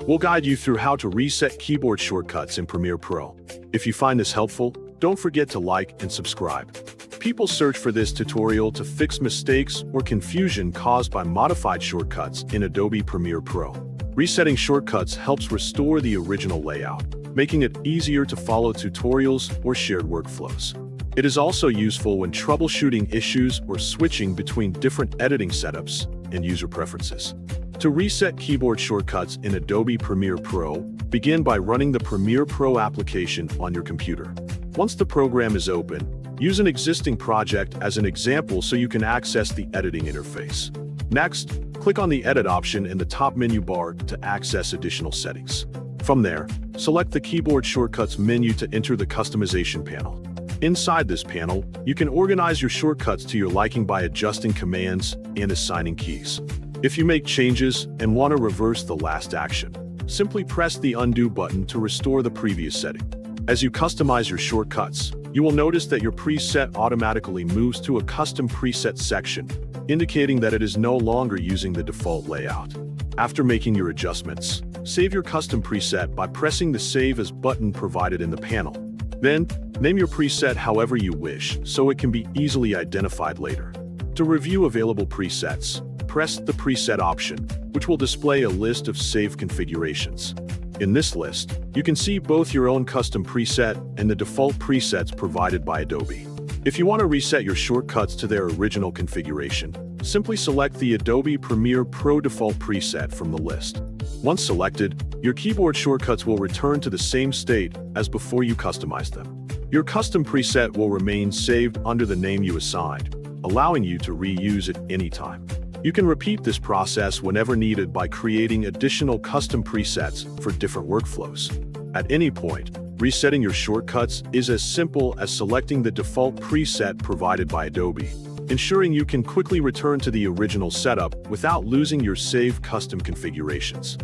We'll guide you through how to reset keyboard shortcuts in Premiere Pro. If you find this helpful, don't forget to like and subscribe. People search for this tutorial to fix mistakes or confusion caused by modified shortcuts in Adobe Premiere Pro. Resetting shortcuts helps restore the original layout, making it easier to follow tutorials or shared workflows. It is also useful when troubleshooting issues or switching between different editing setups and user preferences. To reset keyboard shortcuts in Adobe Premiere Pro, begin by running the Premiere Pro application on your computer. Once the program is open, use an existing project as an example so you can access the editing interface. Next, click on the Edit option in the top menu bar to access additional settings. From there, select the Keyboard Shortcuts menu to enter the Customization panel. Inside this panel, you can organize your shortcuts to your liking by adjusting commands and assigning keys. If you make changes and want to reverse the last action, simply press the Undo button to restore the previous setting. As you customize your shortcuts, you will notice that your preset automatically moves to a custom preset section, indicating that it is no longer using the default layout. After making your adjustments, save your custom preset by pressing the Save As button provided in the panel. Then, name your preset however you wish so it can be easily identified later. To review available presets, press the Preset option, which will display a list of saved configurations. In this list, you can see both your own custom preset and the default presets provided by Adobe. If you want to reset your shortcuts to their original configuration, simply select the Adobe Premiere Pro Default preset from the list. Once selected, your keyboard shortcuts will return to the same state as before you customized them. Your custom preset will remain saved under the name you assigned, allowing you to reuse it anytime. You can repeat this process whenever needed by creating additional custom presets for different workflows. At any point, resetting your shortcuts is as simple as selecting the default preset provided by Adobe, ensuring you can quickly return to the original setup without losing your saved custom configurations.